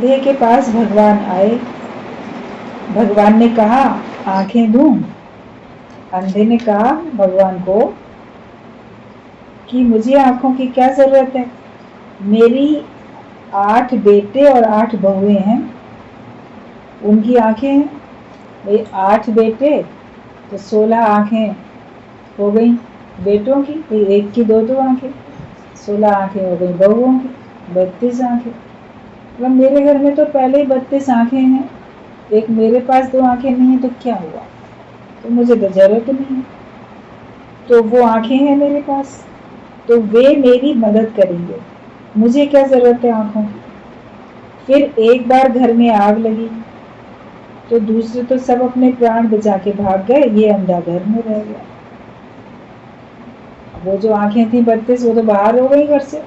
अंधे के पास भगवान आए। भगवान ने कहा आंखें दूं। अंधे ने कहा भगवान को कि मुझे आंखों की क्या जरूरत है, मेरी 8 बेटे और 8 बहुएं हैं, उनकी आंखें हैं। भाई 8 बेटे तो 16 आंखें हो गई बेटों की, एक की 2 आंखें, 16 आंखें हो गई बहुओं की, 32 आंखें। मतलब मेरे घर में तो पहले ही 32 आंखें हैं, एक मेरे पास 2 आंखें नहीं है तो क्या हुआ, तो मुझे तो जरूरत नहीं है। तो वो आंखें हैं मेरे पास, तो वे मेरी मदद करेंगे, मुझे क्या जरूरत है आंखों की। फिर एक बार घर में आग लगी तो दूसरे तो सब अपने प्राण बचा के भाग गए, ये अंधा घर में रह गया। वो जो आंखें थी 32 वो तो बाहर हो गई घर से,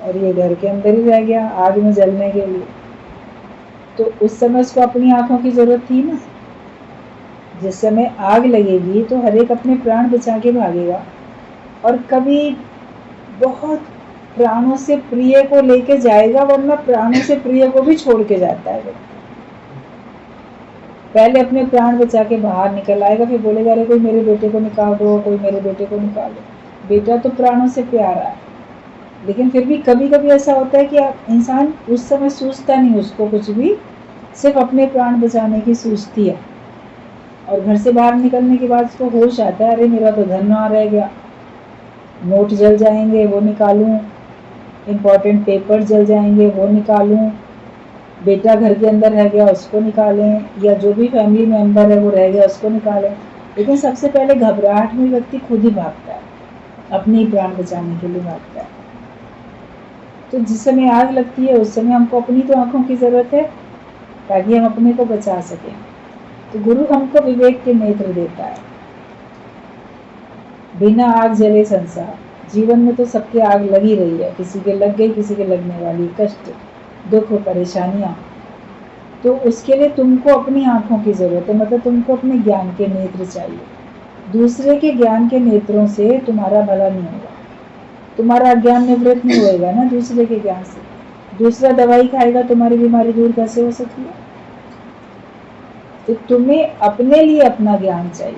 और ये घर के अंदर ही रह गया आग में जलने के लिए। तो उस समय उसको अपनी आंखों की जरूरत थी ना। जिस समय आग लगेगी तो हर एक अपने प्राण बचा के भागेगा, और कभी बहुत प्राणों से प्रिय को लेके जाएगा, वरना प्राणों से प्रिय को भी छोड़ के जाता है। पहले अपने प्राण बचा के बाहर निकल आएगा, फिर बोलेगा अरे कोई मेरे बेटे को निकाल दो, कोई मेरे बेटे को निकाल दो। बेटा तो प्राणों से प्यारा है, लेकिन फिर भी कभी कभी ऐसा होता है कि इंसान उस समय सोचता नहीं उसको कुछ भी, सिर्फ अपने प्राण बचाने की सोचती है। और घर से बाहर निकलने के बाद उसको होश आता है अरे मेरा तो धन वहाँ रह गया, नोट जल जाएंगे वो निकालूं, इम्पोर्टेंट पेपर जल जाएंगे वो निकालूं, बेटा घर के अंदर रह गया उसको निकालें, या जो भी फैमिली मेंबर है वो रह गया उसको निकालें। लेकिन सबसे पहले घबराहट में व्यक्ति खुद ही भागता है, अपने प्राण बचाने के लिए भागता है। तो जिस समय आग लगती है उस समय हमको अपनी तो आंखों की जरूरत है ताकि हम अपने को बचा सकें। तो गुरु हमको विवेक के नेत्र देता है। बिना आग जले संसार, जीवन में तो सबके आग लगी रही है, किसी के लग गई, किसी के लगने वाली, कष्ट दुख परेशानियां। तो उसके लिए तुमको अपनी आंखों की जरूरत है, मतलब तुमको अपने ज्ञान के नेत्र चाहिए। दूसरे के ज्ञान के नेत्रों से तुम्हारा भला नहीं होगा, तुम्हारा अज्ञान निवृत्त नहीं होएगा ना दूसरे के ज्ञान से। दूसरा दवाई खाएगा तुम्हारी बीमारी दूर कैसे हो सकती है। तो तुम्हें अपने लिए अपना ज्ञान चाहिए,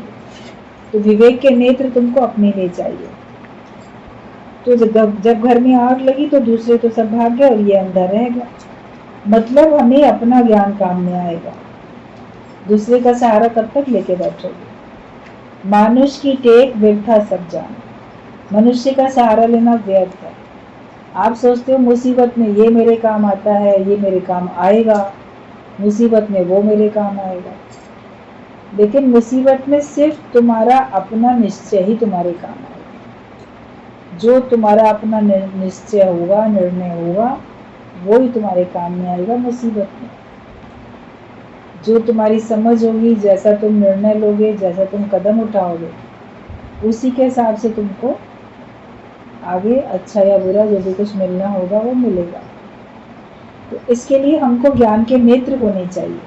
तो विवेक के नेत्र तुमको अपने लिए चाहिए। तो जब घर में आग लगी तो दूसरे तो सब भाग गए और ये अंधा रह गया। मतलब हमें अपना ज्ञान काम में आएगा, दूसरे का सहारा कब तक लेके बैठोगे। मानुष की टेक व्यर्था सब जान, मनुष्य का सहारा लेना व्यर्थ है। आप सोचते हो मुसीबत में ये मेरे काम आता है, ये मेरे काम आएगा, मुसीबत में वो मेरे काम आएगा, लेकिन मुसीबत में सिर्फ तुम्हारा अपना निश्चय ही तुम्हारे काम आएगा। जो तुम्हारा अपना निश्चय होगा, निर्णय होगा, वो ही तुम्हारे काम में आएगा मुसीबत में। जो तुम्हारी समझ होगी, जैसा तुम निर्णय लोगे, जैसा तुम कदम उठाओगे, उसी के हिसाब से तुमको आगे अच्छा या बुरा जो भी कुछ मिलना होगा वो मिलेगा। तो इसके लिए हमको ज्ञान के नेत्र होने चाहिए।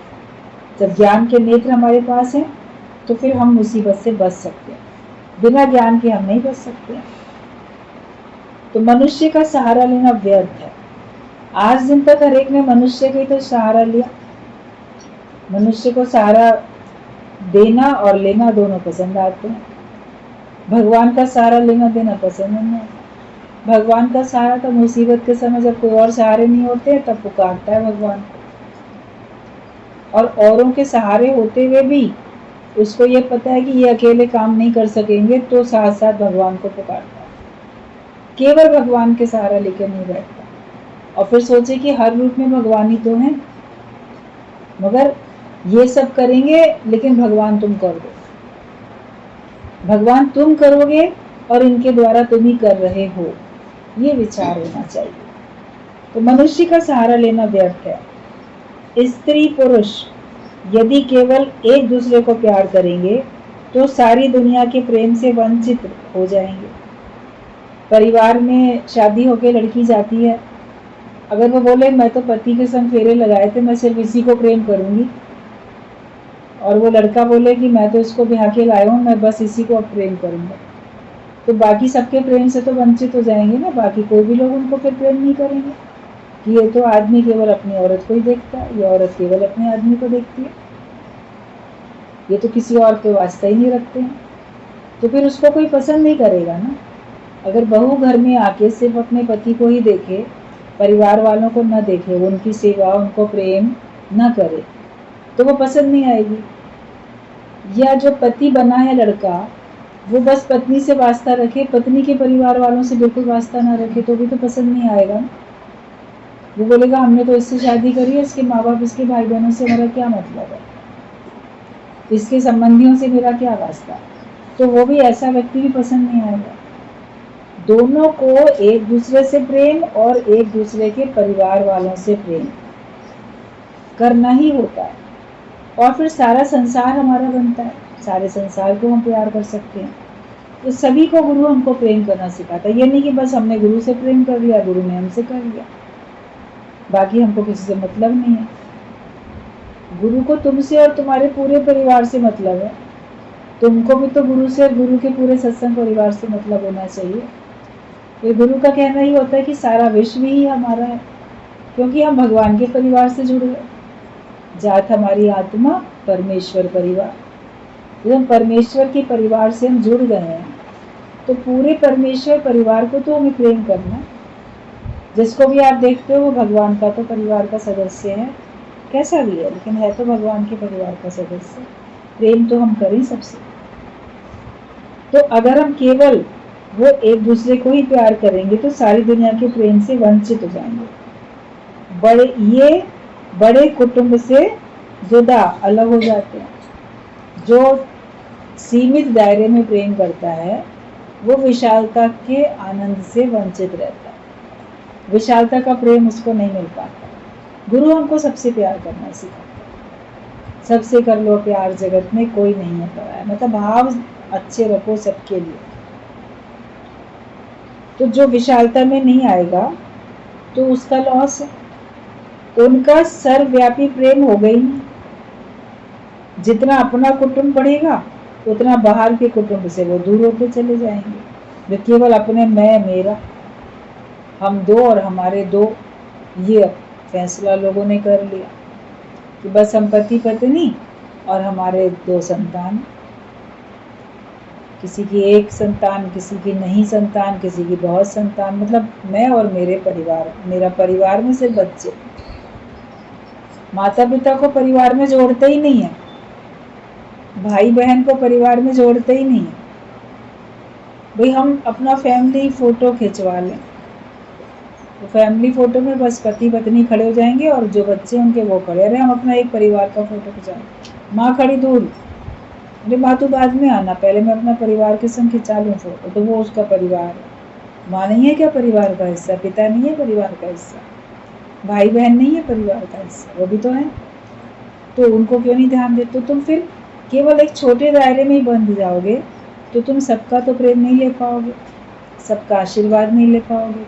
जब ज्ञान के नेत्र हमारे पास हैं तो फिर हम मुसीबत से बच सकते हैं, बिना ज्ञान के हम नहीं बच सकते। तो मनुष्य का सहारा लेना व्यर्थ है। आज दिन तक हर एक ने मनुष्य का ही तो सहारा लिया। मनुष्य को सहारा देना और लेना दोनों पसंद आते हैं, भगवान का सहारा लेना देना पसंद नहीं है। भगवान का सहारा तो मुसीबत के समय जब कोई और सहारे नहीं होते तब पुकारता है भगवान को, और औरों के सहारे होते हुए भी उसको ये पता है कि ये अकेले काम नहीं कर सकेंगे, तो साथ साथ भगवान को पुकारता है, केवल भगवान के सहारा लेकर नहीं बैठता। और फिर सोचे कि हर रूप में भगवान ही तो है, मगर ये सब करेंगे लेकिन भगवान तुम कर दो, भगवान तुम करोगे और इनके द्वारा तुम ही कर रहे हो, ये विचार होना चाहिए। तो मनुष्य का सहारा लेना व्यर्थ है। स्त्री पुरुष यदि केवल एक दूसरे को प्यार करेंगे तो सारी दुनिया के प्रेम से वंचित हो जाएंगे। परिवार में शादी होके लड़की जाती है, अगर वो बोले मैं तो पति के संग फेरे लगाए थे, मैं सिर्फ इसी को प्रेम करूंगी, और वो लड़का बोले कि मैं तो इसको ब्याह के लाया हूँ, मैं बस इसी को अब प्रेम करूंगा, तो बाकी सबके प्रेम से तो वंचित हो जाएंगे ना, बाकी कोई भी लोग उनको फिर प्रेम नहीं करेंगे। कि ये तो आदमी केवल अपनी औरत को ही देखता है, ये औरत केवल अपने आदमी को देखती है, ये तो किसी और पे वास्ता ही नहीं रखते हैं, तो फिर उसको कोई पसंद नहीं करेगा ना। अगर बहू घर में आके सिर्फ अपने पति को ही देखे, परिवार वालों को न देखे, उनकी सेवा, उनको प्रेम न करे, तो वो पसंद नहीं आएगी। या जो पति बना है लड़का, वो बस पत्नी से वास्ता रखे, पत्नी के परिवार वालों से बिल्कुल वास्ता ना रखे, तो भी तो पसंद नहीं आएगा। वो बोलेगा हमने तो इससे शादी करी है, इसके माँ बाप, इसके भाई बहनों से मेरा क्या मतलब है, इसके संबंधियों से मेरा क्या वास्ता, तो वो भी ऐसा व्यक्ति भी पसंद नहीं आएगा। दोनों को एक दूसरे से प्रेम और एक दूसरे के परिवार वालों से प्रेम करना ही होता है, और फिर सारा संसार हमारा बनता है, सारे संसार को हम प्यार कर सकते हैं। तो सभी को गुरु हमको प्रेम करना सिखाता है। ये नहीं कि बस हमने गुरु से प्रेम कर लिया, गुरु ने हमसे कर लिया, बाकी हमको किसी से मतलब नहीं है। गुरु को तुमसे और तुम्हारे पूरे परिवार से मतलब है। तुमको भी तो गुरु से और गुरु के पूरे सत्संग परिवार से मतलब होना चाहिए। ये गुरु का कहना ही होता है कि सारा विश्व ही हमारा है, क्योंकि हम भगवान के परिवार से जुड़ गए। जात हमारी आत्मा परमेश्वर परिवार, जब हम परमेश्वर के परिवार से हम जुड़ गए हैं, तो पूरे परमेश्वर परिवार को तो हमें प्रेम करना। जिसको भी आप देखते हो वो भगवान का तो परिवार का सदस्य है, कैसा भी है, लेकिन है तो भगवान के परिवार का सदस्य। प्रेम तो हम करें सबसे। तो अगर हम केवल वो एक दूसरे को ही प्यार करेंगे तो सारी दुनिया के प्रेम से वंचित हो जाएंगे। बड़े कुटुंब से जुदा, अलग हो जाते हैं। जो सीमित दायरे में प्रेम करता है वो विशालता के आनंद से वंचित रहता है, विशालता का प्रेम उसको नहीं मिल पाता। गुरु हमको सबसे प्यार करना सिखाता है। सबसे कर लो प्यार, जगत में कोई नहीं है पराया, मतलब भाव अच्छे रखो सबके लिए। तो जो विशालता में नहीं आएगा तो उसका लॉस है। उनका सर्वव्यापी प्रेम हो गई नहीं। जितना अपना कुटुंब बढ़ेगा उतना बाहर के कुटुंब से वो दूर होते चले जाएंगे। वे केवल अपने मैं, मेरा, हम दो और हमारे दो, ये फैसला लोगों ने कर लिया कि बस हम पति पत्नी और हमारे दो संतान, किसी की एक संतान, किसी की नहीं संतान, किसी की बहुत संतान, मतलब मैं और मेरे परिवार, मेरा परिवार में सिर्फ बच्चे। माता पिता को परिवार में जोड़ते ही नहीं है, भाई बहन को परिवार में जोड़ते ही नहीं है। भाई हम अपना फैमिली फोटो खिंचवा लें तो फैमिली फोटो में बस पति पत्नी खड़े हो जाएंगे और जो बच्चे उनके वो खड़े। अरे हम अपना एक परिवार का फोटो खिंचाएं, माँ खड़ी दूर, अरे माँ तो बाद में आना, पहले मैं अपना परिवार के संग खिंचा लूँ फोटो, तो वो उसका परिवार है। माँ नहीं है क्या परिवार का हिस्सा, पिता नहीं है परिवार का हिस्सा, भाई बहन नहीं है परिवार का हिस्सा, वो भी तो है। तो उनको क्यों नहीं ध्यान देते? तुम फिर केवल एक छोटे दायरे में ही बंध जाओगे तो तुम सबका तो प्रेम नहीं ले पाओगे, सबका आशीर्वाद नहीं ले पाओगे,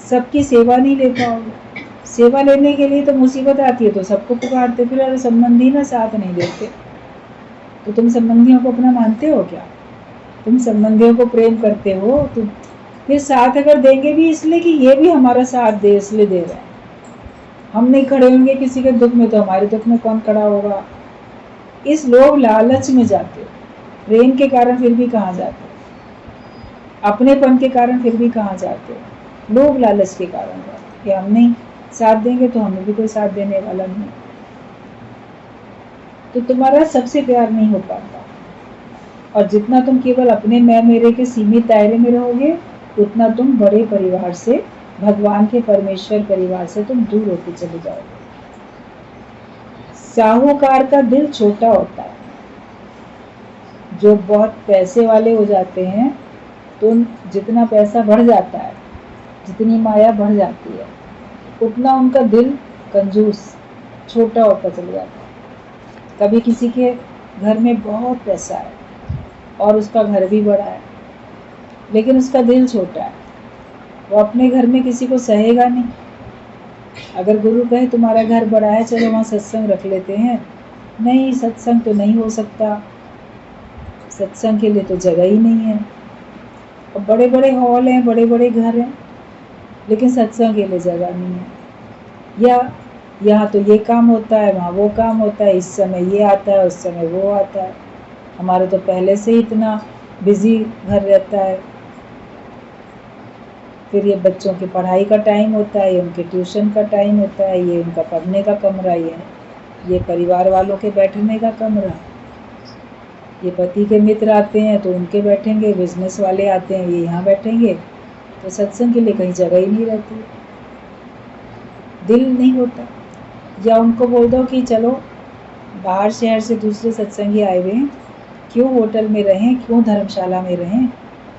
सबकी सेवा नहीं ले पाओगे। सेवा लेने के लिए तो मुसीबत आती है तो सबको पुकारते, फिर अरे संबंधी ना साथ नहीं देते, तो तुम संबंधियों को अपना मानते हो क्या? तुम संबंधियों को प्रेम करते हो तो फिर साथ अगर देंगे भी इसलिए कि ये भी हमारा साथ दे, इसलिए दे रहे हैं। हम नहीं खड़े होंगे किसी के दुख में तो हमारे दुख में कौन खड़ा होगा? इस लोभ लालच में जाते हो, प्रेम के कारण फिर भी कहाँ जाते हो, अपनेपन के कारण फिर भी कहाँ जाते हो, लोभ लालच के कारण जाते हो कि हम नहीं साथ देंगे तो हमें भी कोई साथ देने वाला नहीं, तो तुम्हारा सबसे प्यार नहीं हो पाता। और जितना तुम केवल अपने मैं मेरे के सीमित दायरे में रहोगे उतना तुम बड़े परिवार से, भगवान के परमेश्वर परिवार से तुम दूर होते चले जाओगे। साहूकार का दिल छोटा होता है। जो बहुत पैसे वाले हो जाते हैं तो जितना पैसा बढ़ जाता है, जितनी माया बढ़ जाती है, उतना उनका दिल कंजूस, छोटा होता चला जाता है। कभी किसी के घर में बहुत पैसा है और उसका घर भी बड़ा है लेकिन उसका दिल छोटा है, वो अपने घर में किसी को सहेगा नहीं। अगर गुरु कहे तुम्हारा घर बड़ा है, चलो वहाँ सत्संग रख लेते हैं, नहीं सत्संग तो नहीं हो सकता, सत्संग के लिए तो जगह ही नहीं है। और बड़े बड़े हॉल हैं, बड़े बड़े घर हैं, लेकिन सत्संग के लिए जगह नहीं है। या यहाँ तो ये काम होता है, वहाँ वो काम होता है, इस समय ये आता है, उस समय वो आता है। हमारा तो पहले से ही इतना बिजी घर रहता है। फिर ये बच्चों की पढ़ाई का टाइम होता है, ये उनके ट्यूशन का टाइम होता है, ये उनका पढ़ने का कमरा, ये परिवार वालों के बैठने का कमरा, ये पति के मित्र आते हैं तो उनके बैठेंगे, बिजनेस वाले आते हैं ये यहाँ बैठेंगे। तो सत्संग के लिए कहीं जगह ही नहीं रहती, दिल नहीं होता। या उनको बोल दो कि चलो बाहर शहर से दूसरे सत्संगी आए हुए हैं, क्यों होटल में रहें, क्यों धर्मशाला में रहें,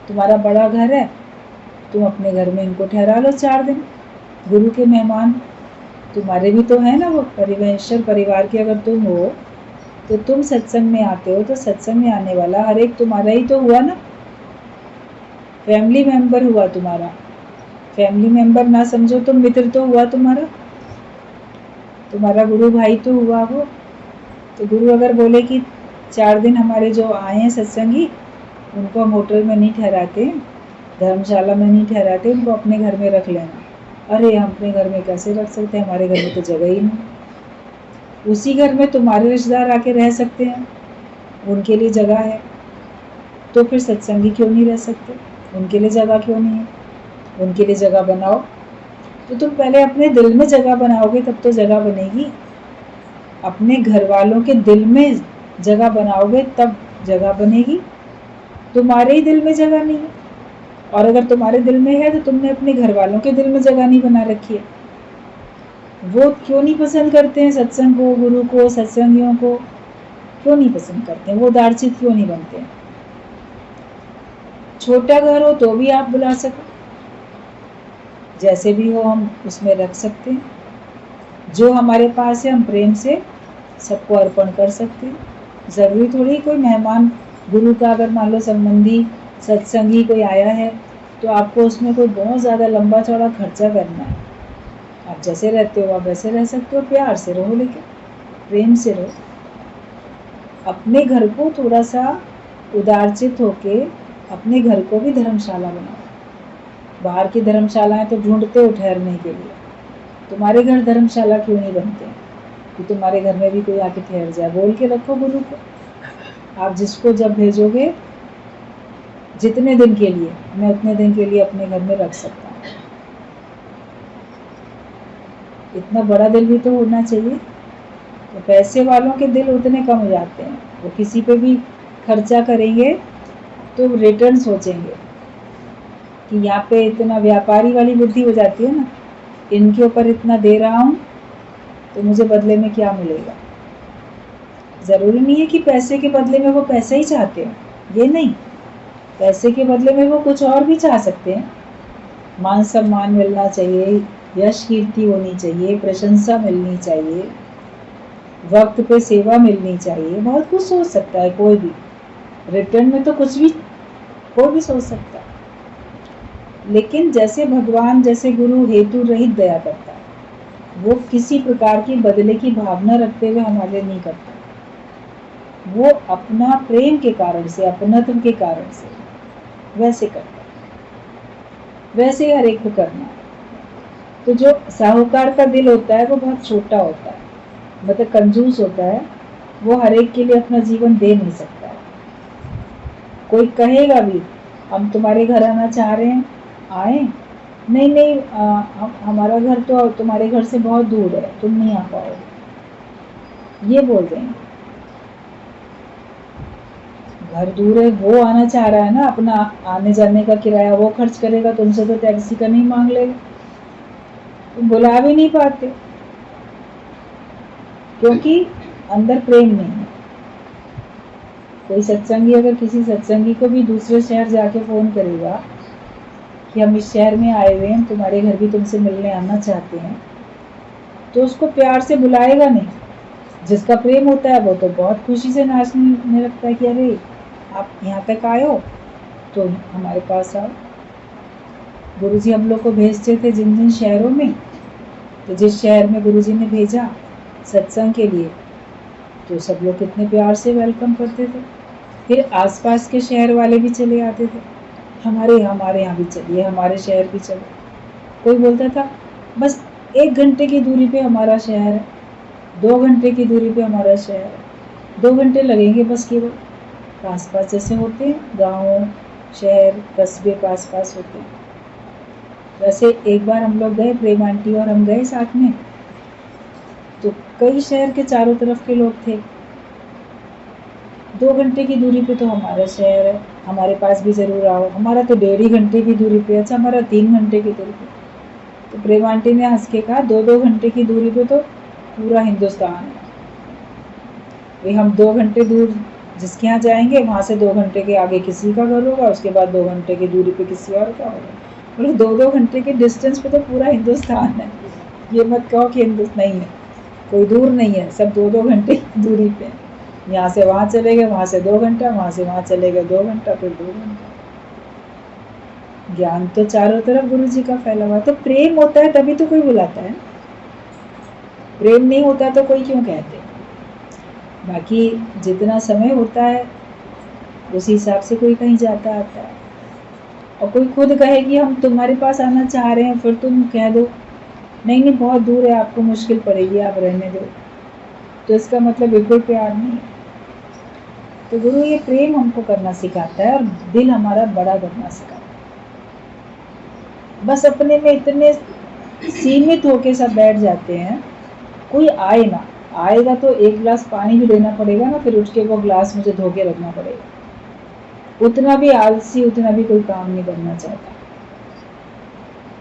तुम्हारा बड़ा घर है, तुम अपने घर में इनको ठहरा लो 4 दिन। गुरु के मेहमान तुम्हारे भी तो है ना, वो परमेश्वर परिवार के अगर तुम हो तो तुम सत्संग में आते हो, तो सत्संग में आने वाला हर एक तुम्हारा ही तो हुआ ना, फैमिली मेंबर हुआ तुम्हारा। फैमिली मेंबर ना समझो तो मित्र तो हुआ तुम्हारा गुरु भाई तो हुआ वो। तो गुरु अगर बोले कि 4 दिन हमारे जो आए हैं सत्संगी, उनको हम होटल में नहीं ठहराते, धर्मशाला में नहीं ठहराते, उनको अपने घर में रख लेना। अरे हम अपने घर में कैसे रख सकते हैं, हमारे घर में तो जगह ही नहीं। उसी घर में तुम्हारे रिश्तेदार आके रह सकते हैं, उनके लिए जगह है, तो फिर सत्संगी क्यों नहीं रह सकते, उनके लिए जगह क्यों नहीं है? उनके लिए जगह बनाओ। तो तुम पहले अपने दिल में जगह बनाओगे तब तो जगह बनेगी। अपने घर वालों के दिल में जगह बनाओगे तब जगह बनेगी। तुम्हारे ही दिल में जगह नहीं है, और अगर तुम्हारे दिल में है तो तुमने अपने घर वालों के दिल में जगह नहीं बना रखी है। वो क्यों नहीं पसंद करते हैं सत्संग को, गुरु को, सत्संगियों को क्यों नहीं पसंद करते हैं? वो दार्शिक क्यों नहीं बनते हैं? छोटा घर हो तो भी आप बुला सको, जैसे भी हो हम उसमें रख सकते हैं। जो हमारे पास है हम प्रेम से सबको अर्पण कर सकते हैं। ज़रूरी थोड़ी कोई मेहमान गुरु का अगर मान लो संबंधी सत्संगी कोई आया है तो आपको उसमें कोई बहुत ज़्यादा लंबा चौड़ा खर्चा करना है। आप जैसे रहते हो आप वैसे रह सकते हो, प्यार से रहो, लेकिन प्रेम से रहो। अपने घर को थोड़ा सा उदारचित होके अपने घर को भी धर्मशाला बनाओ। बाहर की धर्मशालाएं तो ढूंढते हो ठहरने के लिए, तुम्हारे घर धर्मशाला क्यों नहीं बनते कि तुम्हारे घर में भी कोई आके ठहर जाए? बोल के रखो गुरु को, आप जिसको जब भेजोगे जितने दिन के लिए, मैं उतने दिन के लिए अपने घर में रख सकता हूँ। इतना बड़ा दिल भी तो होना चाहिए। तो पैसे वालों के दिल उतने कम हो जाते हैं, वो किसी पे भी खर्चा करेंगे तो रिटर्न सोचेंगे कि यहाँ पे इतना व्यापारी वाली बुद्धि हो जाती है ना, इनके ऊपर इतना दे रहा हूँ तो मुझे बदले में क्या मिलेगा। ज़रूरी नहीं है कि पैसे के बदले में वो पैसा ही चाहते हैं, ये नहीं, पैसे के बदले में वो कुछ और भी चाह सकते हैं। मान सम्मान मिलना चाहिए, यश कीर्ति होनी चाहिए, प्रशंसा मिलनी चाहिए, वक्त पे सेवा मिलनी चाहिए, बहुत कुछ सोच सकता है कोई भी। रिटर्न में तो कुछ भी कोई भी सोच सकता है। लेकिन जैसे भगवान, जैसे गुरु हेतु रहित दया करता है, वो किसी प्रकार की बदले की भावना रखते हुए हमारे लिए नहीं करता। वो अपना प्रेम के कारण से, अपनत्व के कारण से वैसे करता है। वैसे हर एक को करना है। तो जो साहूकार का दिल होता है वो बहुत छोटा होता है, मतलब कंजूस होता है, वो हर एक के लिए अपना जीवन दे नहीं सकता है। कोई कहेगा भी हम तुम्हारे घर आना चाह रहे हैं, आए? नहीं नहीं, हमारा घर तो तुम्हारे घर से बहुत दूर है, तुम नहीं आ पाओगे, ये बोल देंगे। घर दूर है, वो आना चाह रहा है ना, अपना आने जाने का किराया वो खर्च करेगा, तुमसे तो टैक्सी का नहीं मांग लेगा। तुम बुला भी नहीं पाते क्योंकि अंदर प्रेम नहीं है। कोई सत्संगी अगर किसी सत्संगी को भी दूसरे शहर जाके फोन करेगा कि हम इस शहर में आए हुए हैं, तुम्हारे घर भी तुमसे मिलने आना चाहते हैं, तो उसको प्यार से बुलाएगा नहीं। जिसका प्रेम होता है वो तो बहुत खुशी से नाचने लगता है कि अरे आप यहाँ तक आए हो तो हमारे पास आओ। गुरुजी हम लोग को भेजते थे जिन जिन शहरों में, तो जिस शहर में गुरुजी ने भेजा सत्संग के लिए तो सब लोग कितने प्यार से वेलकम करते थे। फिर आसपास के शहर वाले भी चले आते थे, हमारे यहाँ भी चलिए, हमारे शहर भी चलो। कोई बोलता था बस 1 घंटे की दूरी पे हमारा शहर है, 2 घंटे की दूरी पे हमारा शहर है, 2 घंटे लगेंगे बस केवल। पास पास जैसे होते हैं गाँव शहर कस्बे पास पास होते हैं। वैसे एक बार हम लोग गए, प्रेम आंटी और हम गए साथ में, तो कई शहर के चारों तरफ के लोग थे। 2 घंटे की दूरी पे तो हमारा शहर है, हमारे पास भी जरूर आओ। हमारा तो 1.5 घंटे की दूरी पे, अच्छा हमारा 3 घंटे की दूरी पे। तो प्रेम आंटी ने हंस के कहा 2-2 घंटे की दूरी पे तो पूरा हिंदुस्तान है। भाई हम 2 घंटे दूर जिसके यहाँ जाएंगे वहां से 2 घंटे के आगे किसी का घर होगा, उसके बाद 2 घंटे की दूरी पे किसी और का होगा। मतलब 2-2 घंटे के डिस्टेंस पे तो पूरा हिंदुस्तान है। ये मत कहो कि हिंदुस्तान नहीं है, कोई दूर नहीं है, सब 2-2 घंटे की दूरी पे। यहाँ से वहां चले गए, वहां से 2 घंटा, वहां से वहां चले गए 2 घंटा, फिर 2 घंटा। ज्ञान तो चारों तरफ गुरु जी का फैला हुआ। तो प्रेम होता है तभी तो कोई बुलाता है, प्रेम नहीं होता तो कोई क्यों कहते। बाकी जितना समय होता है उसी हिसाब से कोई कहीं जाता आता है। और कोई खुद कहे कि हम तुम्हारे पास आना चाह रहे हैं, फिर तुम कह दो नहीं नहीं बहुत दूर है, आपको मुश्किल पड़ेगी, आप रहने दो, तो इसका मतलब बिल्कुल प्यार नहीं है। तो गुरु ये प्रेम हमको करना सिखाता है और दिल हमारा बड़ा करना सिखाता है। बस अपने में इतने सीमित होके सब बैठ जाते हैं, कोई आए ना, आएगा तो 1 गिलास पानी भी लेना पड़ेगा ना, फिर उठ के वो गिलास मुझे धो के रखना पड़ेगा। उतना भी आलसी, उतना भी कोई काम नहीं करना चाहता।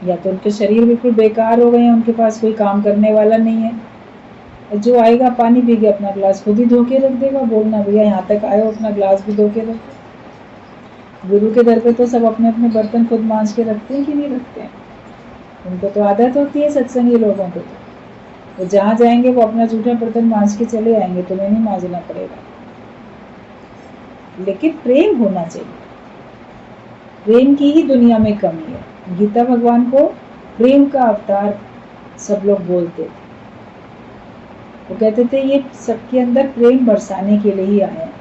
या तो उनके शरीर बिल्कुल बेकार हो गए हैं, उनके पास कोई काम करने वाला नहीं है। जो आएगा पानी पी के अपना गिलास खुद ही धो के रख देगा, बोलना भैया यहाँ तक आए हो अपना गिलास भी धो के रखो। गुरु के दर पे तो सब अपने अपने बर्तन खुद मांज के रखते हैं कि नहीं रखते हैं? उनको तो आदत होती है सत्संगी लोगों को, तो जहाँ जाएंगे वो अपना जूठा बर्तन मांज के चले आएंगे, तुम्हें नहीं मांजना पड़ेगा। लेकिन प्रेम होना चाहिए, प्रेम की ही दुनिया में कमी है। गीता भगवान को प्रेम का अवतार सब लोग बोलते थे। वो कहते थे ये सबके अंदर प्रेम बरसाने के लिए ही आए हैं।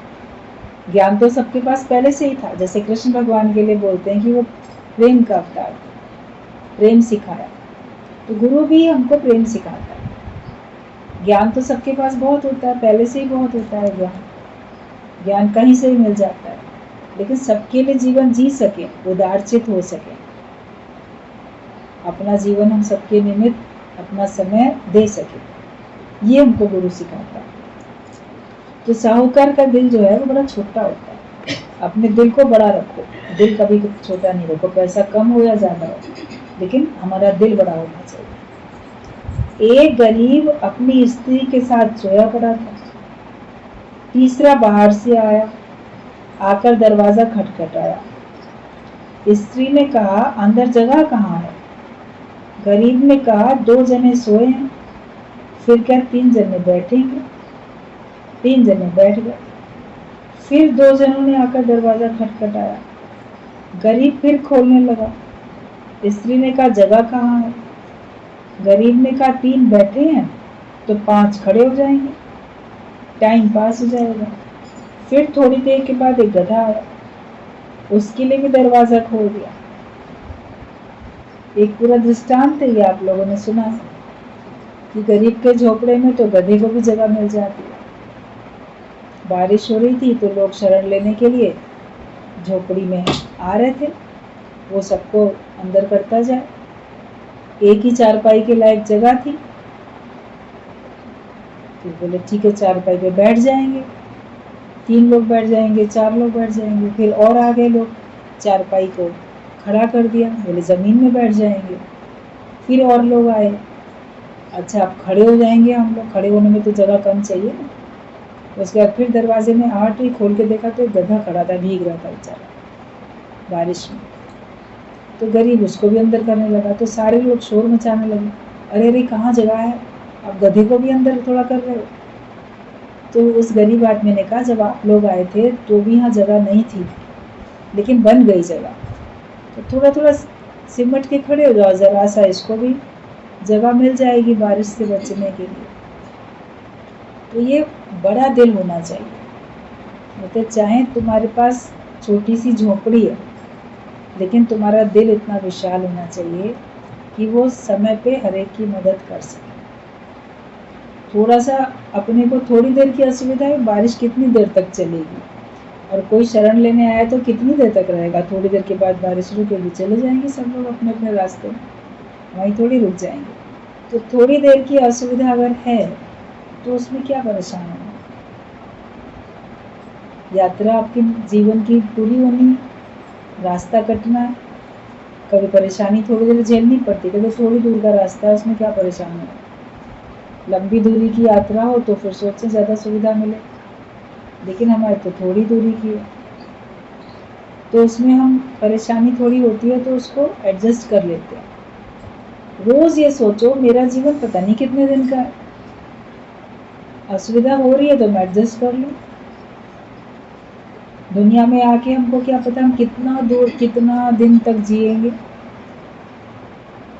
ज्ञान तो सबके पास पहले से ही था, जैसे कृष्ण भगवान के लिए बोलते हैं कि वो प्रेम का अवतार, प्रेम सिखाया। तो गुरु भी हमको प्रेम सिखाता है। ज्ञान तो सबके पास बहुत होता है, पहले से ही बहुत होता है ज्ञान, ज्ञान कहीं से भी मिल जाता है। लेकिन सबके लिए जीवन जी सके, उदारचित हो सके, अपना जीवन हम सबके निमित्त अपना समय दे सके, ये हमको गुरु सिखाता है। तो साहूकार का दिल जो है वो बड़ा छोटा होता है। अपने दिल को बड़ा रखो, दिल कभी छोटा नहीं रखो, पैसा कम हो या ज्यादा हो, लेकिन हमारा दिल बड़ा होना चाहिए। एक गरीब अपनी स्त्री के साथ सोया पड़ा था, तीसरा बाहर से आया, आकर दरवाजा खटखटाया। स्त्री ने कहा अंदर जगह कहाँ है? गरीब ने कहा 2 जने सोए हैं। फिर क्या 3 जने बैठेंगे? 3 जने बैठ गए। फिर 2 जनों ने आकर दरवाजा खटखटाया। गरीब फिर खोलने लगा। स्त्री ने कहा जगह कहाँ है? गरीब ने कहा 3 बैठे हैं तो 5 खड़े हो जाएंगे, टाइम पास हो जाएगा। फिर थोड़ी देर के बाद एक गधा आया, उसके लिए भी दरवाजा खोल दिया। एक पूरा दृष्टांत है ये, आप लोगों ने सुना है कि गरीब के झोपड़े में तो गधे को भी जगह मिल जाती है। बारिश हो रही थी तो लोग शरण लेने के लिए झोपड़ी में आ रहे थे, वो सबको अंदर करता जाए। एक ही चारपाई के लायक जगह थी, तो बोले ठीक है चारपाई पे बैठ जाएंगे, 3 लोग बैठ जाएंगे, 4 लोग बैठ जाएंगे। फिर और आ गए लोग, चारपाई को खड़ा कर दिया, बोले जमीन में बैठ जाएंगे। फिर और लोग आए, अच्छा अब खड़े हो जाएंगे हम लोग, खड़े होने में तो जगह कम चाहिए ना। उसके बाद फिर दरवाजे में आहट हुई, खोल के देखा तो गधा खड़ा था, भीग रहा था बेचारा बारिश में। तो गरीब उसको भी अंदर करने लगा, तो सारे लोग शोर मचाने लगे, अरे अरे कहाँ जगह है, अब गधे को भी अंदर थोड़ा कर रहे हो। तो उस गरीब आदमी ने कहा जब आप लोग आए थे तो भी यहाँ जगह नहीं थी, लेकिन बन गई जगह, तो थोड़ा थोड़ा सिमट के खड़े हो जाओ, जरा सा इसको भी जगह मिल जाएगी बारिश से बचने के लिए। तो ये बड़ा दिल होना चाहिए। मतलब चाहे तुम्हारे पास छोटी सी झोपड़ी है, लेकिन तुम्हारा दिल इतना विशाल होना चाहिए कि वो समय पे हर एक की मदद कर सके। थोड़ा सा अपने को थोड़ी देर की असुविधा है, बारिश कितनी देर तक चलेगी, और कोई शरण लेने आया तो कितनी देर तक रहेगा, थोड़ी देर के बाद बारिश रुकेगी, चले जाएंगे सब लोग अपने अपने रास्ते में, वहीं थोड़ी रुक जाएंगे। तो थोड़ी देर की असुविधा अगर है तो उसमें क्या परेशान होना। यात्रा आपके जीवन की पूरी होनी है, रास्ता कटना है, कभी परेशानी थोड़ी देर झेलनी पड़ती है, तो थोड़ी दूर का रास्ता है, उसमें क्या परेशानी है। लंबी दूरी की यात्रा हो तो फिर सोच से ज़्यादा सुविधा मिले, लेकिन हमारे तो थोड़ी दूरी की है, तो उसमें हम परेशानी थोड़ी होती है तो उसको एडजस्ट कर लेते हैं। रोज़ ये सोचो मेरा जीवन पता नहीं कितने दिन का है, असुविधा हो रही है तो मैं एडजस्ट कर लूँ। दुनिया में आके हमको क्या पता हम कितना दूर कितना दिन तक जिएंगे।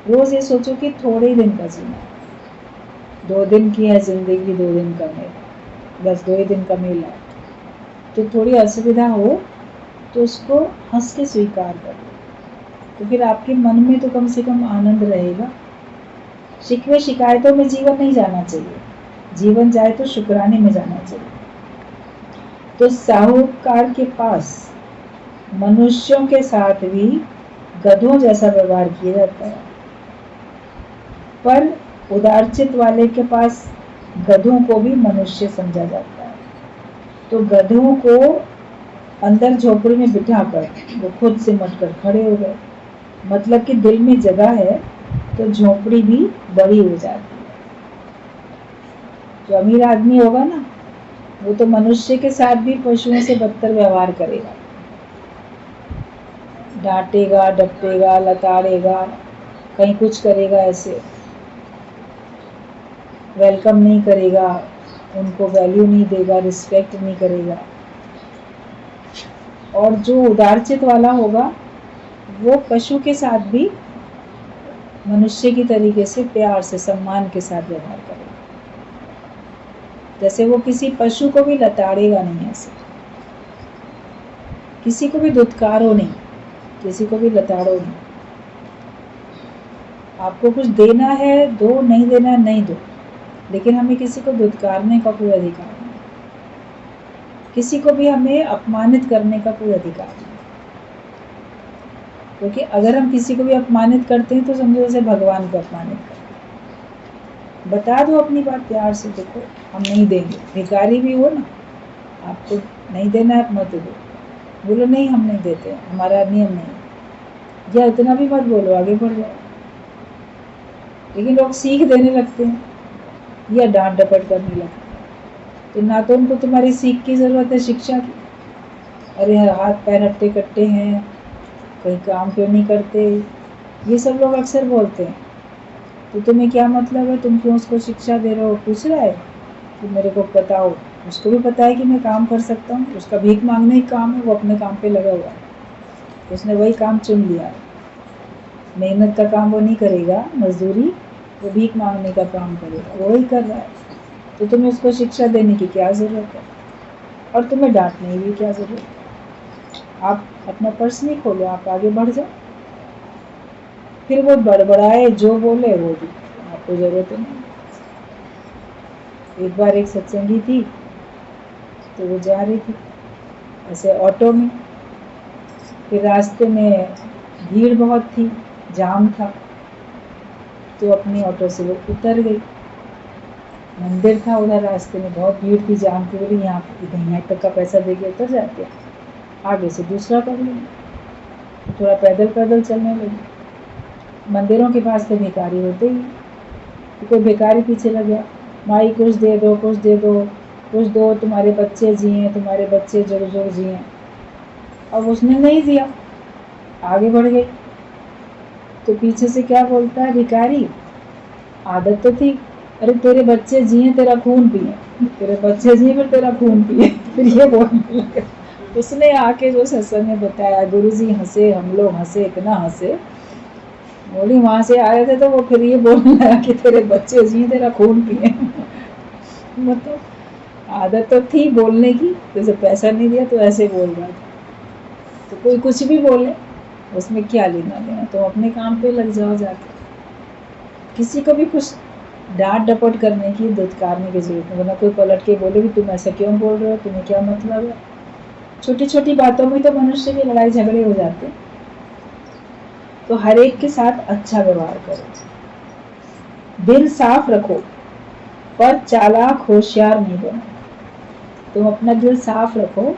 रोज़ ये सोचो कि थोड़े ही दिन का जीना है, 2 दिन की है जिंदगी, 2 दिन का मेला, बस 2 ही दिन का मेला है। तो थोड़ी असुविधा हो तो उसको हंस के स्वीकार कर लो, तो फिर आपके मन में तो कम से कम आनंद रहेगा। शिकवे शिकायतों में जीवन नहीं जाना चाहिए, जीवन जाए तो शुक्राने में जाना चाहिए। तो साहूकार के पास मनुष्यों के साथ भी गधों जैसा व्यवहार किया जाता है, पर उदारचित वाले के पास गधों को भी मनुष्य समझा जाता है। तो गधों को अंदर झोपड़ी में बिठाकर वो खुद सिमट कर खड़े हो गए, मतलब कि दिल में जगह है तो झोपड़ी भी बड़ी हो जाती है। जो अमीर आदमी होगा ना, वो तो मनुष्य के साथ भी पशुओं से बदतर व्यवहार करेगा, डांटेगा, डपटेगा, लताड़ेगा, कहीं कुछ करेगा, ऐसे वेलकम नहीं करेगा, उनको वैल्यू नहीं देगा, रिस्पेक्ट नहीं करेगा। और जो उदारचित वाला होगा वो पशु के साथ भी मनुष्य की तरीके से प्यार से सम्मान के साथ व्यवहार करेगा। जैसे वो किसी पशु को भी लताड़ेगा नहीं, ऐसे किसी को भी दुत्कारो नहीं, किसी को भी लताड़ो नहीं। आपको कुछ देना है दो, नहीं देना है नहीं दो, लेकिन हमें किसी को दुत्कारने का कोई अधिकार नहीं, किसी को भी हमें अपमानित करने का कोई अधिकार नहीं। क्योंकि अगर हम किसी को भी अपमानित करते हैं तो समझो जैसे भगवान को अपमानित करते हैं। बता दो अपनी बात प्यार से, देखो हम नहीं देंगे, भिखारी भी हो ना, आपको नहीं देना है मत दो, बोलो नहीं हम नहीं देते, हमारा नियम नहीं, या इतना भी मत बोलो, आगे बढ़ जाओ। लेकिन लोग सीख देने लगते हैं या डांट डपट करने लगते हैं, तो ना तो उनको तुम्हारी सीख की ज़रूरत है, शिक्षा की। अरे हाथ पैर हट्टे कट्टे हैं, कहीं काम क्यों नहीं करते, ये सब लोग अक्सर बोलते हैं। तो तुम्हें क्या मतलब है, तुम क्यों उसको शिक्षा दे रहे हो। पूछ रहा है कि मेरे को बताओ, उसको भी पता है कि मैं काम कर सकता हूँ, उसका भीख मांगने ही काम है, वो अपने काम पे लगा हुआ है, उसने वही काम चुन लिया है। मेहनत का काम वो नहीं करेगा, मजदूरी, वो भीख मांगने का काम करेगा, वो वही कर रहा है। तो तुम्हें उसको शिक्षा देने की क्या ज़रूरत है, और तुम्हें डांटने की क्या ज़रूरत है। आप अपना पर्स नहीं खोलो, आप आगे बढ़ जाओ। फिर वो बड़बड़ाए जो बोले वो भी आपको ज़रूरत नहीं। एक बार एक सत्संगी थी, तो वो जा रही थी ऐसे ऑटो में, फिर रास्ते में भीड़ बहुत थी, जाम था, तो अपनी ऑटो से वो उतर गई। मंदिर था उधर, रास्ते में बहुत भीड़ थी, जाम थी, बोली यहाँ तक का पैसा दे के उतर जाते हैं, आगे से दूसरा कर लेंगे। तो थोड़ा पैदल पैदल चलने लगी। मंदिरों के पास तो भिखारी होते ही, तो कोई भिखारी पीछे लग गया, माई कुछ दे दो, कुछ दे दो, कुछ दो, तुम्हारे बच्चे जिए, तुम्हारे बच्चे जुग जुग जिए। अब उसने नहीं दिया, आगे बढ़ गई। तो पीछे से क्या बोलता है भिखारी, आदत तो थी, अरे तेरे बच्चे जिए तेरा खून पिए, तेरे बच्चे जिए फिर तेरा खून पिए, फिर ये बोलने लगे। उसने आके जो सत्संग में बताया, गुरुजी हंसे, हम लोग हंसे, इतना हंसे, बोली वहां से आए थे तो वो फिर ये बोलने लगा कि तेरे बच्चे जिए तेरा खून पिए। मतलब आदत तो थी बोलने की, जैसे पैसा नहीं दिया तो ऐसे बोल रहा था। तो कोई कुछ भी बोले उसमें क्या लेना देना, तो अपने काम पे लग जाओ जाके। किसी को भी कुछ डांट डपट करने की, दुत्कारने की जरूरत नहीं, वरना कोई पलट के बोले कि तुम ऐसा क्यों बोल रहे हो, तुम्हें क्या मतलब है। छोटी छोटी बातों में तो मनुष्य के लड़ाई झगड़े हो जाते हैं। तो हर एक के साथ अच्छा व्यवहार करो, दिल साफ रखो, पर चालाक होशियार नहीं बनो। तुम अपना दिल साफ रखो,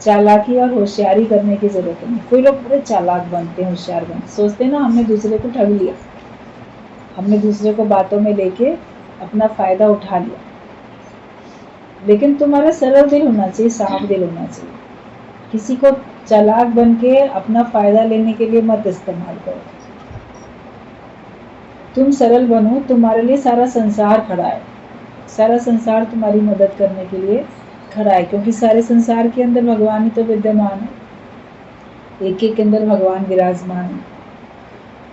चालाकी और होशियारी करने की जरूरत नहीं। कोई लोग बड़े चालाक बनते हैं, होशियार बनते, सोचते ना हमने दूसरे को ठग लिया, हमने दूसरे को बातों में लेके अपना फायदा उठा लिया। लेकिन तुम्हारा सरल दिल होना चाहिए, साफ दिल होना चाहिए। किसी को चालाक बन के अपना फायदा लेने के लिए मत इस्तेमाल करो। तुम सरल बनो, तुम्हारे लिए सारा संसार खड़ा है, सारा संसार तुम्हारी मदद करने के लिए खड़ा है, क्योंकि सारे संसार के अंदर भगवान ही तो विद्यमान है, एक एक के अंदर भगवान विराजमान है।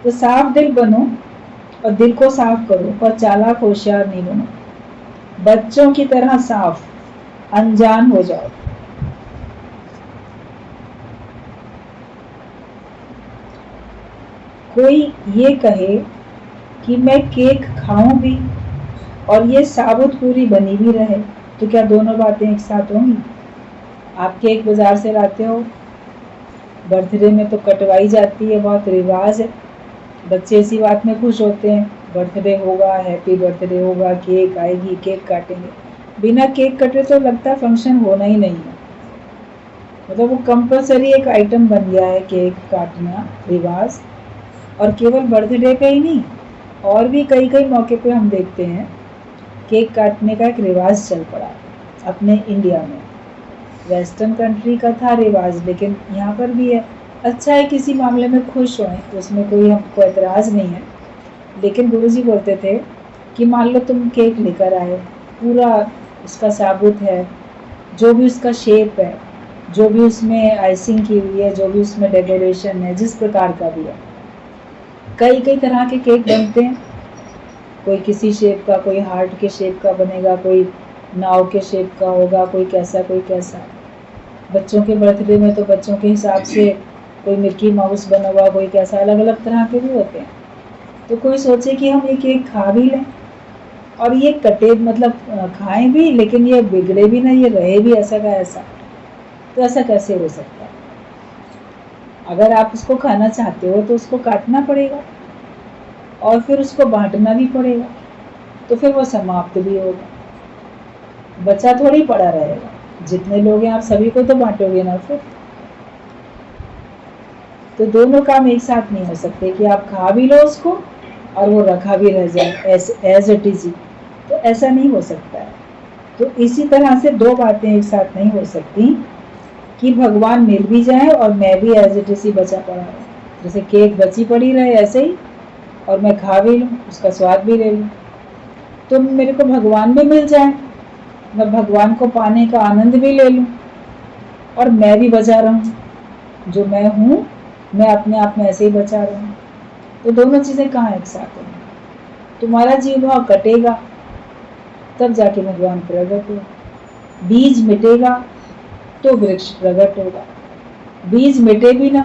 तो साफ दिल बनो और दिल को साफ करो, पर चालाक होशियार नहीं बनो। बच्चों की तरह साफ, अनजान हो जाओ। कोई ये कहे कि मैं केक खाऊं भी और ये साबुत पूरी बनी भी रहे, तो क्या दोनों बातें एक साथ होंगी? आप केक बाजार से लाते हो, बर्थडे में तो कटवाई जाती है, बहुत रिवाज है, बच्चे इसी बात में खुश होते हैं, बर्थडे होगा, हैप्पी बर्थडे होगा, केक आएगी, केक काटेंगे। बिना केक कटे तो लगता फंक्शन होना ही नहीं है। मतलब वो कंपलसरी एक आइटम बन गया है केक काटना, रिवाज। और केवल बर्थडे पे ही नहीं, और भी कई कई मौके पे हम देखते हैं केक काटने का एक रिवाज चल पड़ा अपने इंडिया में। वेस्टर्न कंट्री का था रिवाज, लेकिन यहाँ पर भी है। अच्छा है, किसी मामले में खुश हों, तो उसमें कोई हमको एतराज़ नहीं है। लेकिन गुरुजी बोलते थे कि मान लो तुम केक लेकर आए, पूरा उसका साबुत है, जो भी उसका शेप है, जो भी उसमें आइसिंग की हुई है, जो भी उसमें डेकोरेशन है, जिस प्रकार का भी है। कई कई तरह के केक बनते हैं, कोई किसी शेप का, कोई हार्ट के शेप का बनेगा, कोई नाव के शेप का होगा, कोई कैसा कोई कैसा। बच्चों के बर्थडे में तो बच्चों के हिसाब से कोई मिक्की माउस बना हुआ, कोई कैसा, अलग अलग तरह के भी होते हैं। तो कोई सोचे कि हम ये केक खा भी लें और ये कटे, मतलब खाएं भी, लेकिन ये बिगड़े भी ना, ये रहे भी ऐसा का ऐसा, तो ऐसा कैसे हो सकता है? अगर आप उसको खाना चाहते हो तो उसको काटना पड़ेगा और फिर उसको बांटना भी पड़ेगा, तो फिर वो समाप्त भी होगा, बचा थोड़ी पड़ा रहेगा। जितने लोग हैं आप सभी को तो बांटोगे ना फिर। तो दोनों काम एक साथ नहीं हो सकते कि आप खा भी लो उसको और वो रखा भी रह जाए एज इट इज, तो ऐसा नहीं हो सकता है। तो इसी तरह से दो बातें एक साथ नहीं हो सकती कि भगवान मिल भी जाए और मैं भी एज इट इज ही बचा पड़ा हूँ। जैसे केक बची पड़ी रहे ऐसे ही, और मैं खा भी लूँ, उसका स्वाद भी ले लूँ, तो मेरे को भगवान भी मिल जाए, मैं भगवान को पाने का आनंद भी ले लूँ और मैं भी बचा रहूँ, जो मैं हूँ मैं अपने आप में ऐसे ही बचा रहूँ। तो दोनों चीज़ें कहाँ एक साथ होंगी? तुम्हारा जीव भाव कटेगा तब जाके भगवान प्रकट होगा, बीज मिटेगा तो वृक्ष प्रकट होगा। बीज मिटे भी ना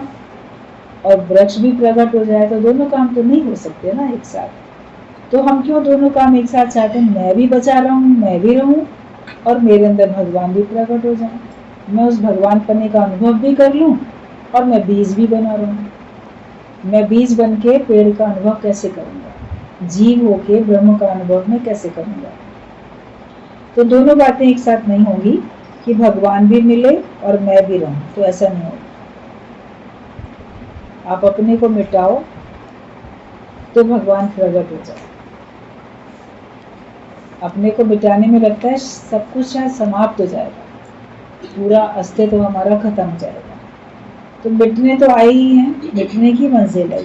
और वृक्ष भी प्रकट हो जाए तो दोनों काम तो नहीं हो सकते ना एक साथ। तो हम क्यों दोनों काम एक साथ चाहते हैं? मैं भी बचा रहा हूँ, मैं भी रहूँ और मेरे अंदर भगवान भी प्रकट हो जाए, मैं उस भगवान पने का अनुभव भी कर लूँ और मैं बीज भी बना रहूँ। मैं बीज बन के पेड़ का अनुभव कैसे करूँगा? जीव होके ब्रह्म का अनुभव मैं कैसे करूँगा? तो दोनों बातें एक साथ नहीं होंगी कि भगवान भी मिले और मैं भी रहूँ, तो ऐसा नहीं होगा। आप अपने को मिटाओ तो भगवान प्रकट हो जाए। अपने को मिटाने में लगता है सब कुछ शायद समाप्त हो जाएगा, पूरा अस्तित्व हमारा खत्म हो जाएगा। तो मिटने तो आए ही हैं, मिटने की मंजिल है।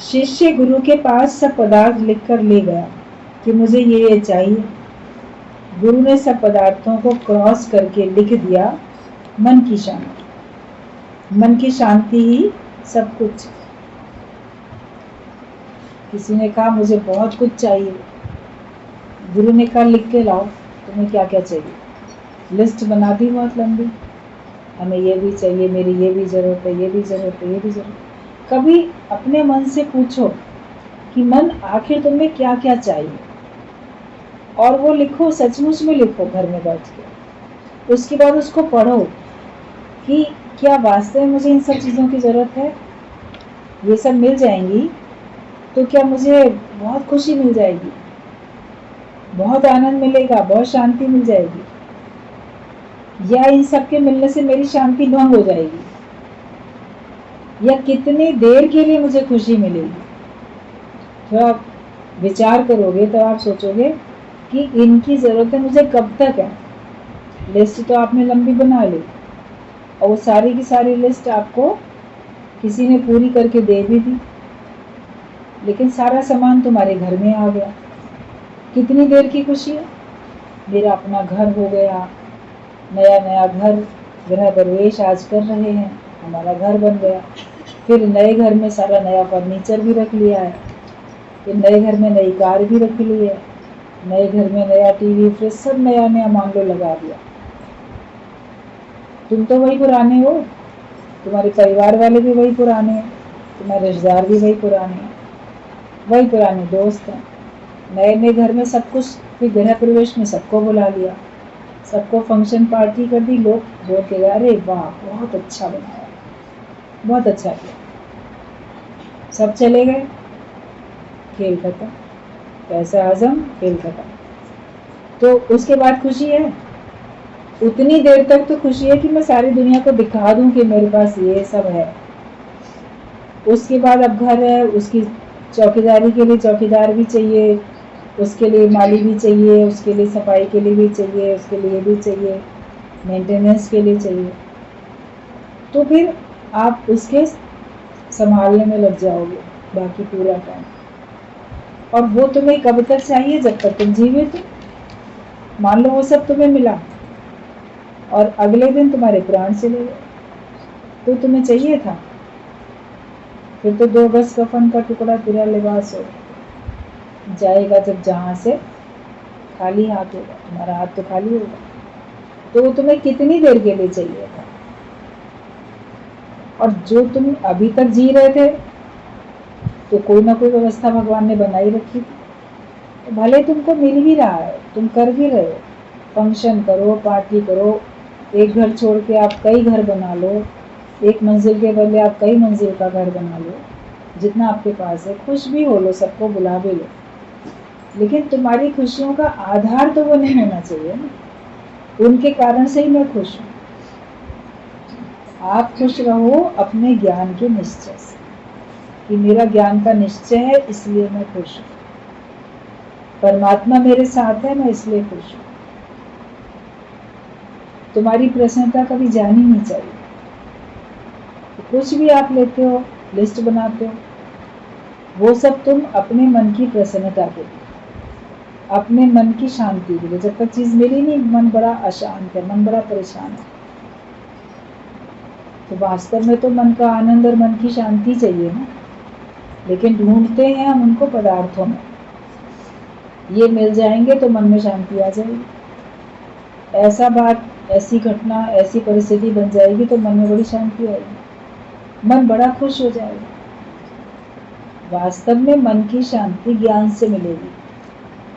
शिष्य गुरु के पास सब पदार्थ लिखकर ले गया कि मुझे ये चाहिए। गुरु ने सब पदार्थों को क्रॉस करके लिख दिया, मन की शांति। मन की शांति ही सब कुछ। किसी ने कहा मुझे बहुत कुछ चाहिए, गुरु ने कहा लिख के लाओ तुम्हें क्या क्या चाहिए। लिस्ट बना दी बहुत लंबी, हमें ये भी चाहिए, मेरी ये भी जरूरत है, ये भी जरूरत है, ये भी जरूरत है। कभी अपने मन से पूछो कि मन आखिर तुम्हें क्या क्या चाहिए, और वो लिखो, सचमुच में लिखो घर में बैठ के। उसके बाद उसको पढ़ो कि क्या वास्तव में मुझे इन सब चीज़ों की ज़रूरत है। ये सब मिल जाएंगी तो क्या मुझे बहुत खुशी मिल जाएगी, बहुत आनंद मिलेगा, बहुत शांति मिल जाएगी, या इन सब के मिलने से मेरी शांति भंग हो जाएगी, या कितनी देर के लिए मुझे खुशी मिलेगी। थोड़ा विचार करोगे तो आप सोचोगे कि इनकी ज़रूरतें मुझे कब तक है। लिस्ट तो आपने लंबी बना ली, और वो सारी की सारी लिस्ट आपको किसी ने पूरी करके दे भी दी, लेकिन सारा सामान तुम्हारे घर में आ गया। कितनी देर की खुशी है, मेरा अपना घर हो गया, नया नया घर, गृह प्रवेश आज कर रहे हैं, हमारा घर बन गया। फिर नए घर में सारा नया फर्नीचर भी रख लिया है, फिर नए घर में नई कार भी रख ली है, नए घर में नया टीवी फ्रिज सब नया नया मान लो लगा दिया। तुम तो वही पुराने हो, तुम्हारे परिवार वाले भी वही पुराने हैं, तुम्हारे रिश्तेदार भी वही पुराने हैं, वही पुराने दोस्त हैं। नए नए घर में सब कुछ, फिर गृह प्रवेश में सबको बुला लिया, सबको फंक्शन पार्टी कर दी, लोग बोल के गए अरे वाह बहुत अच्छा बनाया, बहुत अच्छा किया। सब चले गए, खेल खत्म, पैसा हजम, खेल खत्म। तो उसके बाद खुशी है? उतनी देर तक तो खुशी है कि मैं सारी दुनिया को दिखा दूं कि मेरे पास ये सब है। उसके बाद अब घर है, उसकी चौकीदारी के लिए चौकीदार भी चाहिए, उसके लिए माली भी चाहिए, उसके लिए सफाई के लिए भी चाहिए, उसके लिए भी चाहिए, मेंटेनेंस के लिए चाहिए। तो फिर आप उसके संभालने में लग जाओगे बाकी पूरा टाइम। और वो तुम्हें कब तक चाहिए? जब तक तुम जीवित हो। मान लो वो सब तुम्हें मिला और अगले दिन तुम्हारे प्राण चले गए, तो तुम्हें चाहिए था? फिर तो 2 गज कफन का टुकड़ा तेरा लिबास हो जाएगा, जब जहां से खाली हाथ होगा, तुम्हारा हाथ तो खाली होगा। तो वो तुम्हें कितनी देर के लिए चाहिए था? और जो तुम अभी तक जी रहे थे, तो कोई ना कोई व्यवस्था भगवान ने बनाई रखी थी। तो भले तुमको मिल भी रहा है, तुम कर भी रहे हो, फंक्शन करो, पार्टी करो, एक घर छोड़ के आप कई घर बना लो, एक मंजिल के बदले आप कई मंजिल का घर बना लो, जितना आपके पास है, खुश भी हो लो, सबको बुला भी लो, लेकिन तुम्हारी खुशियों का आधार तो वो नहीं होना चाहिए ना। उनके कारण से ही मैं खुश हूँ। आप खुश रहो अपने ज्ञान के निश्चय से, कि मेरा ज्ञान का निश्चय है इसलिए मैं खुश हूँ, परमात्मा मेरे साथ है मैं इसलिए खुश हूँ। तुम्हारी प्रसन्नता कभी जानी नहीं चाहिए। तो कुछ भी आप लेते हो, लिस्ट बनाते हो, वो सब तुम अपने मन की प्रसन्नता के लिए, अपने मन की शांति के लिए। जब तक चीज मिली नहीं, मन बड़ा अशांत है, मन बड़ा परेशान है। तो वास्तव में तो मन का आनंद और मन की शांति चाहिए ना, लेकिन ढूंढते हैं हम उनको पदार्थों में। ये मिल जाएंगे तो मन में शांति आ जाएगी, ऐसा बात, ऐसी घटना, ऐसी परिस्थिति बन जाएगी तो मन में बड़ी शांति आएगी, मन बड़ा खुश हो जाएगा। वास्तव में मन की शांति ज्ञान से मिलेगी,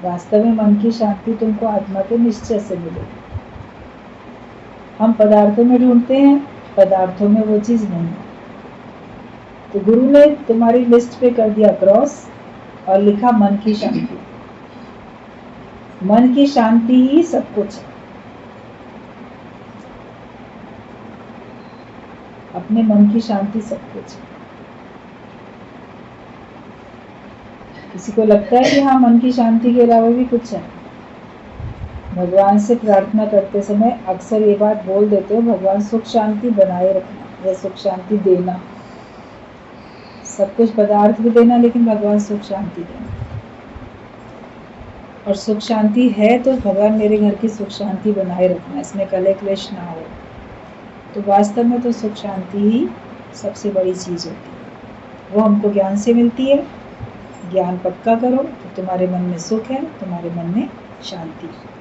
वास्तव में मन की शांति तुमको आत्मा के निश्चय से मिलेगी। हम पदार्थों में ढूंढते हैं, पदार्थों में वो चीज नहीं है। तो गुरु ने तुम्हारी लिस्ट पे कर दिया क्रॉस और लिखा मन की शांति। मन की शांति ही सब कुछ है। अपने मन की शांति सब कुछ है। किसी को लगता है कि हाँ मन की शांति के अलावा भी कुछ है। भगवान से प्रार्थना करते समय अक्सर ये बात बोल देते हो, भगवान सुख शांति बनाए रखना या सुख शांति देना। सब कुछ पदार्थ भी देना, लेकिन भगवान सुख शांति देना। और सुख शांति है तो भगवान मेरे घर की सुख शांति बनाए रखना, इसमें कलेश क्लेश ना हो। तो वास्तव में तो सुख शांति ही सबसे बड़ी चीज़ होती है। वो हमको ज्ञान से मिलती है। ज्ञान पक्का करो तो तुम्हारे मन में सुख है, तुम्हारे मन में शांति है।